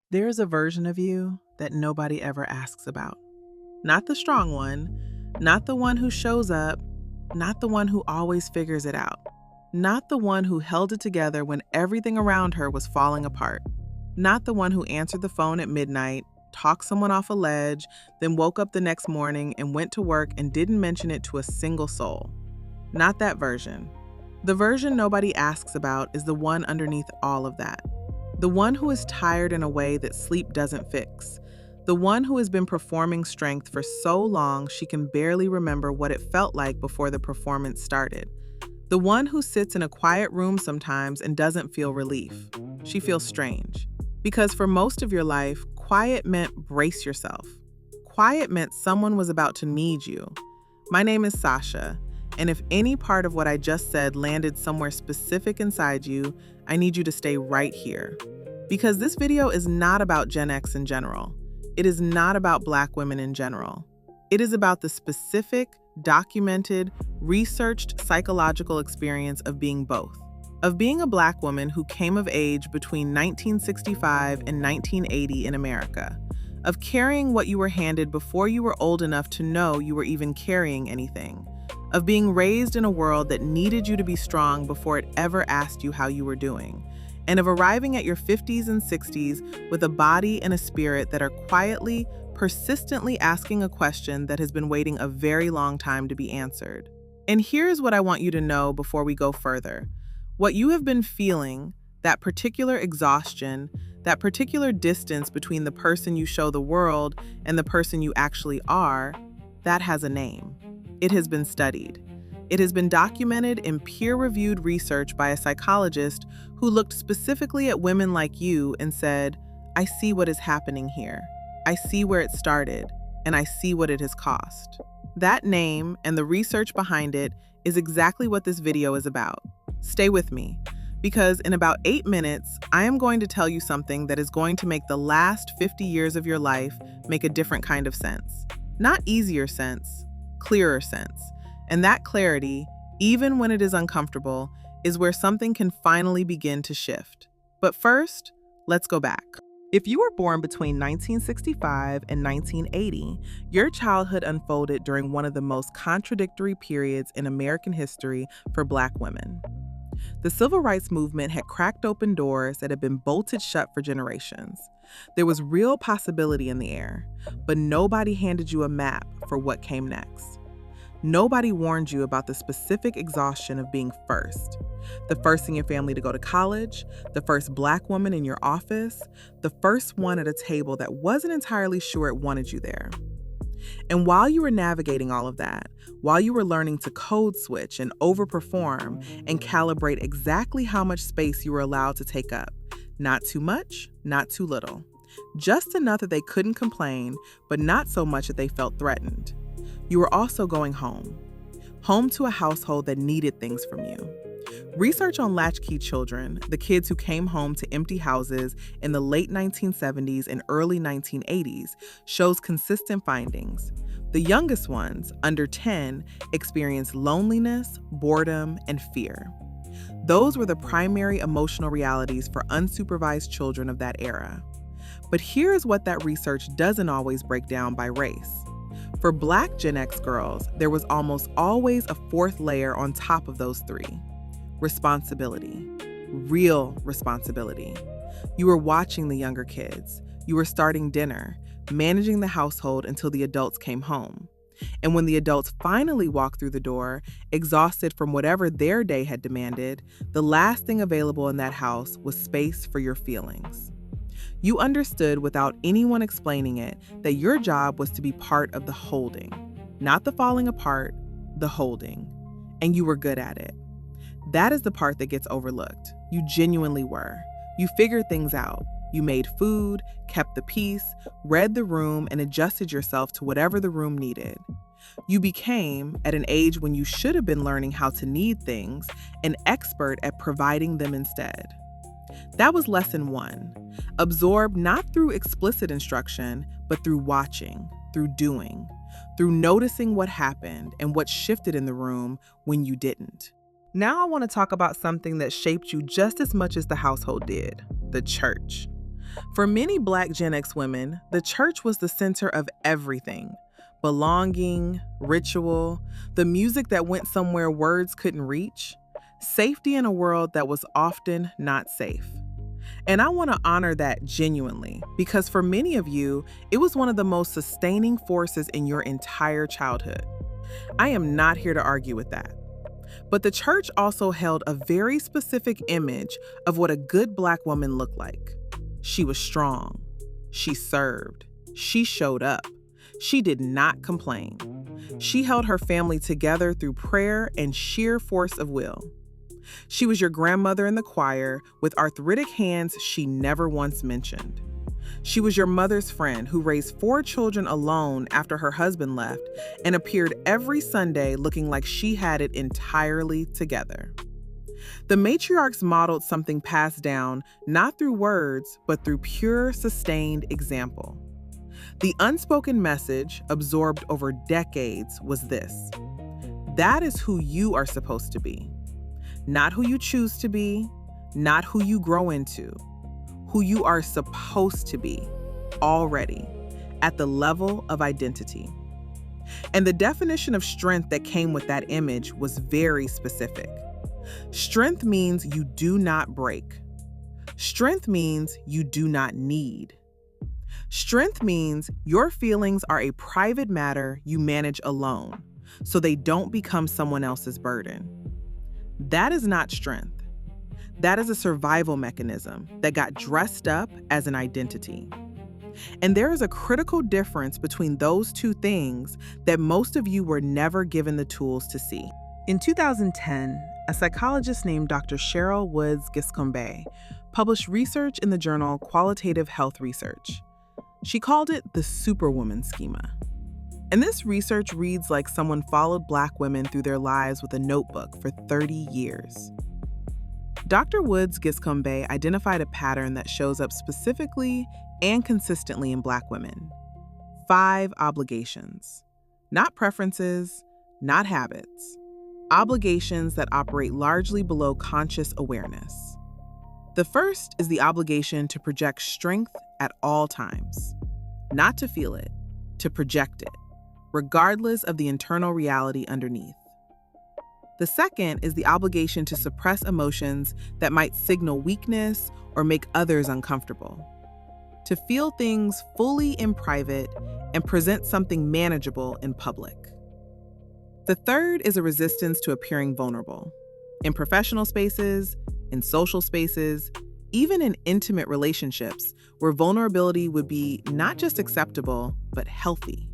There's a version of you that nobody ever asks about. Not the strong one, not the one who shows up, not the one who always figures it out, not the one who held it together when everything around her was falling apart, not the one who answered the phone at midnight, talked someone off a ledge, then woke up the next morning and went to work and didn't mention it to a single soul. Not that version. The version nobody asks about is the one underneath all of that. The one who is tired in a way that sleep doesn't fix. The one who has been performing strength for so long she can barely remember what it felt like before the performance started. The one who sits in a quiet room sometimes and doesn't feel relief. She feels strange. Because for most of your life, quiet meant brace yourself. Quiet meant someone was about to need you. My name is Sasha, and if any part of what I just said landed somewhere specific inside you, I need you to stay right here. Because this video is not about Gen X in general. It is not about Black women in general. It is about the specific, documented, researched psychological experience of being both. Of being a Black woman who came of age between 1965 and 1980 in America. Of carrying what you were handed before you were old enough to know you were even carrying anything. Of being raised in a world that needed you to be strong before it ever asked you how you were doing. And of arriving at your 50s and 60s with a body and a spirit that are quietly, persistently asking a question that has been waiting a very long time to be answered. And here's what I want you to know before we go further. What you have been feeling, that particular exhaustion, that particular distance between the person you show the world and the person you actually are, that has a name. It has been studied. It has been documented in peer-reviewed research by a psychologist who looked specifically at women like you and said, I see what is happening here. I see where it started, and I see what it has cost. That name and the research behind it is exactly what this video is about. Stay with me, because in about 8 minutes, I am going to tell you something that is going to make the last 50 years of your life make a different kind of sense. Not easier sense, clearer sense. And that clarity, even when it is uncomfortable, is where something can finally begin to shift. But first, let's go back. If you were born between 1965 and 1980, your childhood unfolded during one of the most contradictory periods in American history for Black women. The Civil Rights Movement had cracked open doors that had been bolted shut for generations. There was real possibility in the air, but nobody handed you a map for what came next. Nobody warned you about the specific exhaustion of being first. The first in your family to go to college, the first Black woman in your office, the first one at a table that wasn't entirely sure it wanted you there. And while you were navigating all of that, while you were learning to code switch and overperform and calibrate exactly how much space you were allowed to take up, not too much, not too little, just enough that they couldn't complain, but not so much that they felt threatened. You were also going home to a household that needed things from you. Research on latchkey children, the kids who came home to empty houses in the late 1970s and early 1980s, shows consistent findings. The youngest ones, under 10, experienced loneliness, boredom, and fear. Those were the primary emotional realities for unsupervised children of that era. But here's what that research doesn't always break down by race. For Black Gen X girls, there was almost always a fourth layer on top of those three. Responsibility. Real responsibility. You were watching the younger kids. You were starting dinner, managing the household until the adults came home. And when the adults finally walked through the door, exhausted from whatever their day had demanded, the last thing available in that house was space for your feelings. You understood without anyone explaining it that your job was to be part of the holding, not the falling apart, the holding. And you were good at it. That is the part that gets overlooked. You genuinely were. You figured things out. You made food, kept the peace, read the room, and adjusted yourself to whatever the room needed. You became, at an age when you should have been learning how to need things, an expert at providing them instead. That was lesson 1. Absorb not through explicit instruction, but through watching, through doing, through noticing what happened and what shifted in the room when you didn't. Now I want to talk about something that shaped you just as much as the household did, the church. For many Black Gen X women, the church was the center of everything: belonging, ritual, the music that went somewhere words couldn't reach, safety in a world that was often not safe. And I want to honor that genuinely, because for many of you, it was one of the most sustaining forces in your entire childhood. I am not here to argue with that. But the church also held a very specific image of what a good Black woman looked like. She was strong. She served. She showed up. She did not complain. She held her family together through prayer and sheer force of will. She was your grandmother in the choir with arthritic hands she never once mentioned. She was your mother's friend who raised 4 children alone after her husband left and appeared every Sunday looking like she had it entirely together. The matriarchs modeled something passed down not through words, but through pure, sustained example. The unspoken message, absorbed over decades, was this: that is who you are supposed to be. Not who you choose to be, not who you grow into, who you are supposed to be already at the level of identity. And the definition of strength that came with that image was very specific. Strength means you do not break. Strength means you do not need. Strength means your feelings are a private matter you manage alone, so they don't become someone else's burden. That is not strength. That is a survival mechanism that got dressed up as an identity. And there is a critical difference between those two things that most of you were never given the tools to see. In 2010, a psychologist named Dr. Cheryl Woods-Giscombé published research in the journal Qualitative Health Research. She called it the Superwoman Schema. And this research reads like someone followed Black women through their lives with a notebook for 30 years. Dr. Woods-Giscombé identified a pattern that shows up specifically and consistently in Black women. 5 obligations. Not preferences, not habits. Obligations that operate largely below conscious awareness. The first is the obligation to project strength at all times. Not to feel it, to project it, regardless of the internal reality underneath. The second is the obligation to suppress emotions that might signal weakness or make others uncomfortable. To feel things fully in private and present something manageable in public. The third is a resistance to appearing vulnerable. In professional spaces, in social spaces, even in intimate relationships where vulnerability would be not just acceptable, but healthy.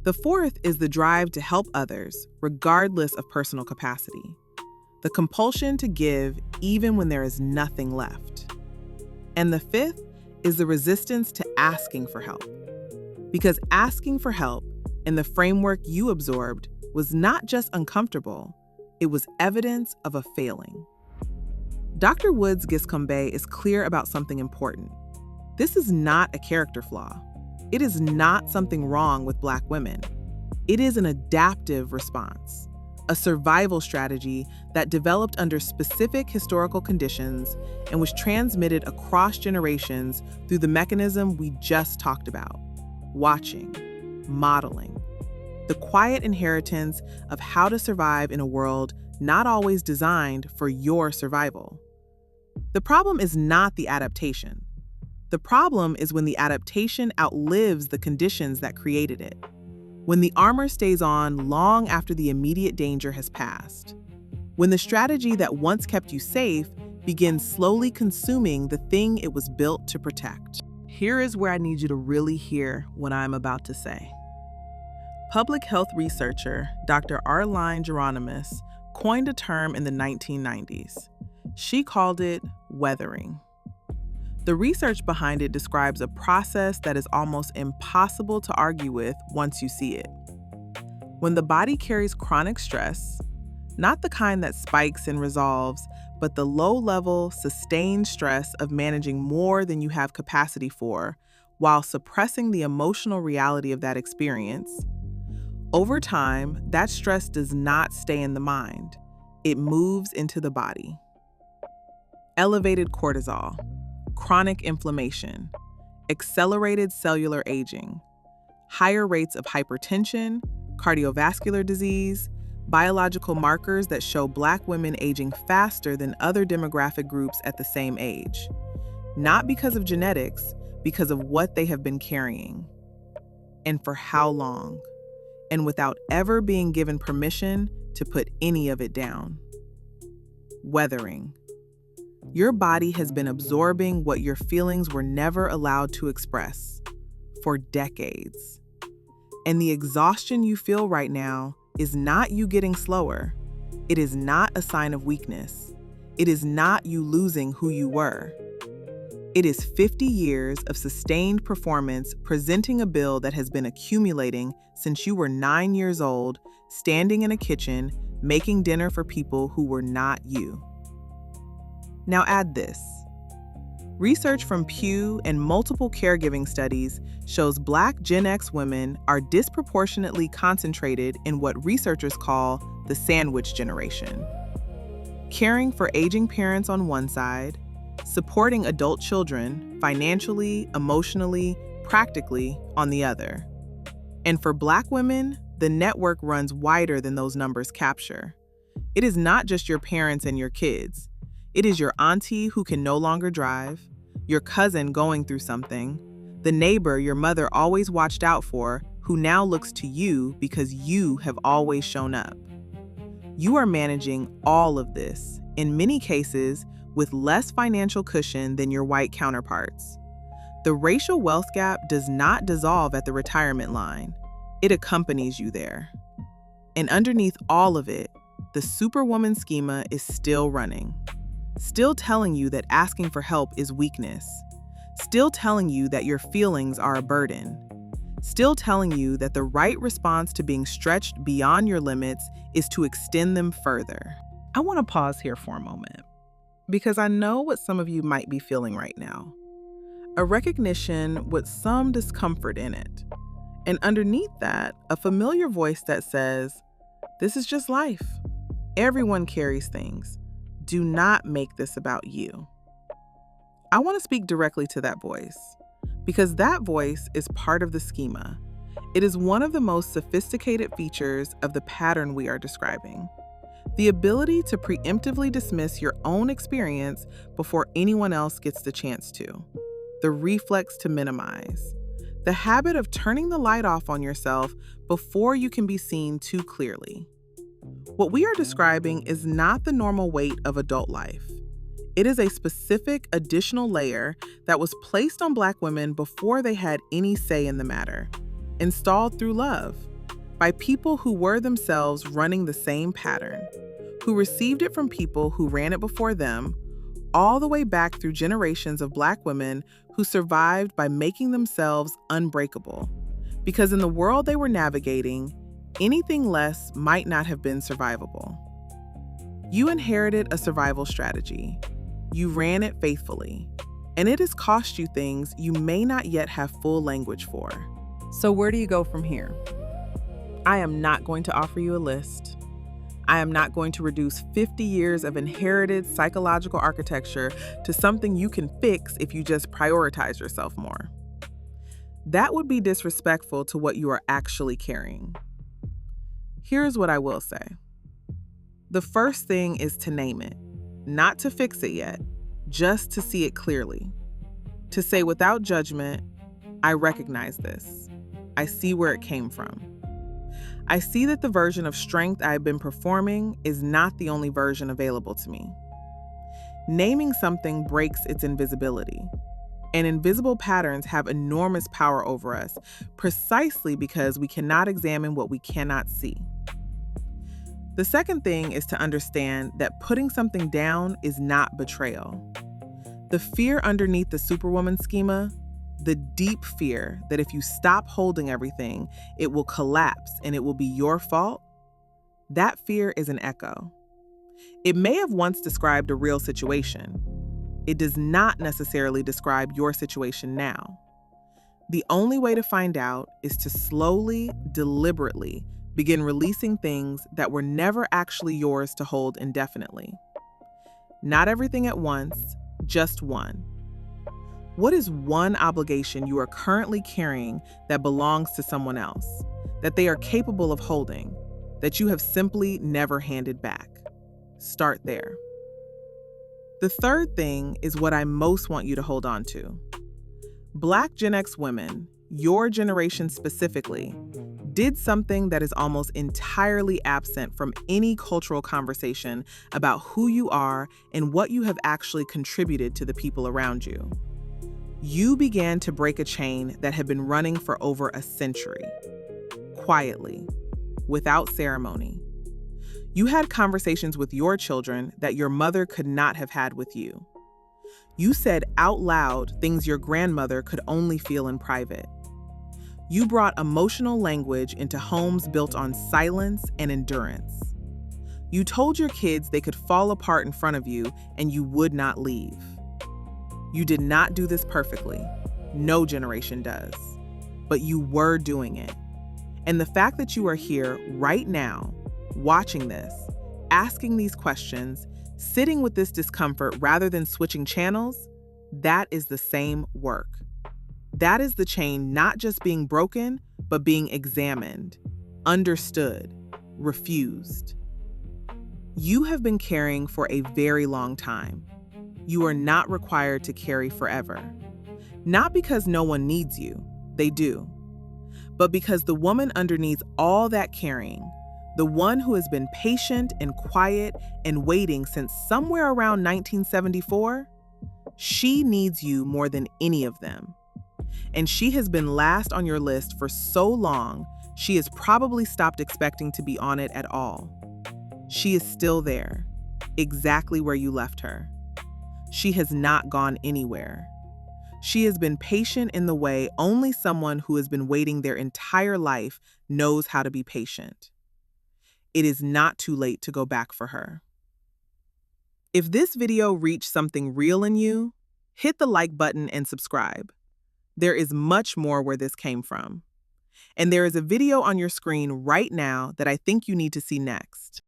The fourth is the drive to help others, regardless of personal capacity. The compulsion to give even when there is nothing left. And the fifth is the resistance to asking for help. Because asking for help in the framework you absorbed was not just uncomfortable, it was evidence of a failing. Dr. Woods-Giscombé is clear about something important. This is not a character flaw. It is not something wrong with Black women. It is an adaptive response, a survival strategy that developed under specific historical conditions and was transmitted across generations through the mechanism we just talked about: watching, modeling, the quiet inheritance of how to survive in a world not always designed for your survival. The problem is not the adaptation. The problem is when the adaptation outlives the conditions that created it. When the armor stays on long after the immediate danger has passed. When the strategy that once kept you safe begins slowly consuming the thing it was built to protect. Here is where I need you to really hear what I'm about to say. Public health researcher Dr. Arline Geronimus coined a term in the 1990s. She called it weathering. The research behind it describes a process that is almost impossible to argue with once you see it. When the body carries chronic stress, not the kind that spikes and resolves, but the low-level, sustained stress of managing more than you have capacity for, while suppressing the emotional reality of that experience, over time, that stress does not stay in the mind. It moves into the body. Elevated cortisol, chronic inflammation, accelerated cellular aging, higher rates of hypertension, cardiovascular disease, biological markers that show Black women aging faster than other demographic groups at the same age. Not because of genetics, because of what they have been carrying. And for how long? And without ever being given permission to put any of it down. Weathering. Your body has been absorbing what your feelings were never allowed to express for decades. And the exhaustion you feel right now is not you getting slower. It is not a sign of weakness. It is not you losing who you were. It is 50 years of sustained performance presenting a bill that has been accumulating since you were 9 years old, standing in a kitchen, making dinner for people who were not you. Now add this. Research from Pew and multiple caregiving studies shows Black Gen X women are disproportionately concentrated in what researchers call the sandwich generation. Caring for aging parents on one side, supporting adult children financially, emotionally, practically on the other. And for Black women, the network runs wider than those numbers capture. It is not just your parents and your kids. It is your auntie who can no longer drive, your cousin going through something, the neighbor your mother always watched out for who now looks to you because you have always shown up. You are managing all of this, in many cases, with less financial cushion than your white counterparts. The racial wealth gap does not dissolve at the retirement line. It accompanies you there. And underneath all of it, the Superwoman Schema is still running. Still telling you that asking for help is weakness. Still telling you that your feelings are a burden. Still telling you that the right response to being stretched beyond your limits is to extend them further. I want to pause here for a moment, because I know what some of you might be feeling right now. A recognition with some discomfort in it. And underneath that, a familiar voice that says, "This is just life. Everyone carries things. Do not make this about you." I want to speak directly to that voice, because that voice is part of the schema. It is one of the most sophisticated features of the pattern we are describing. The ability to preemptively dismiss your own experience before anyone else gets the chance to. The reflex to minimize. The habit of turning the light off on yourself before you can be seen too clearly. What we are describing is not the normal weight of adult life. It is a specific additional layer that was placed on Black women before they had any say in the matter, installed through love, by people who were themselves running the same pattern, who received it from people who ran it before them, all the way back through generations of Black women who survived by making themselves unbreakable. Because in the world they were navigating, anything less might not have been survivable. You inherited a survival strategy. You ran it faithfully, and it has cost you things you may not yet have full language for. So where do you go from here? I am not going to offer you a list. I am not going to reduce 50 years of inherited psychological architecture to something you can fix if you just prioritize yourself more. That would be disrespectful to what you are actually carrying. Here's what I will say. The first thing is to name it, not to fix it yet, just to see it clearly. To say without judgment, I recognize this. I see where it came from. I see that the version of strength I've been performing is not the only version available to me. Naming something breaks its invisibility. And invisible patterns have enormous power over us, precisely because we cannot examine what we cannot see. The second thing is to understand that putting something down is not betrayal. The fear underneath the Superwoman Schema, the deep fear that if you stop holding everything, it will collapse and it will be your fault, that fear is an echo. It may have once described a real situation. It does not necessarily describe your situation now. The only way to find out is to slowly, deliberately begin releasing things that were never actually yours to hold indefinitely. Not everything at once, just one. What is one obligation you are currently carrying that belongs to someone else, that they are capable of holding, that you have simply never handed back? Start there. The third thing is what I most want you to hold on to. Black Gen X women, your generation specifically, did something that is almost entirely absent from any cultural conversation about who you are and what you have actually contributed to the people around you. You began to break a chain that had been running for over a century, quietly, without ceremony. You had conversations with your children that your mother could not have had with you. You said out loud things your grandmother could only feel in private. You brought emotional language into homes built on silence and endurance. You told your kids they could fall apart in front of you and you would not leave. You did not do this perfectly. No generation does. But you were doing it. And the fact that you are here right now, watching this, asking these questions, sitting with this discomfort rather than switching channels, that is the same work. That is the chain not just being broken, but being examined, understood, refused. You have been carrying for a very long time. You are not required to carry forever. Not because no one needs you, they do, but because the woman underneath all that carrying, the one who has been patient and quiet and waiting since somewhere around 1974, she needs you more than any of them. And she has been last on your list for so long, she has probably stopped expecting to be on it at all. She is still there, exactly where you left her. She has not gone anywhere. She has been patient in the way only someone who has been waiting their entire life knows how to be patient. It is not too late to go back for her. If this video reached something real in you, hit the like button and subscribe. There is much more where this came from. And there is a video on your screen right now that I think you need to see next.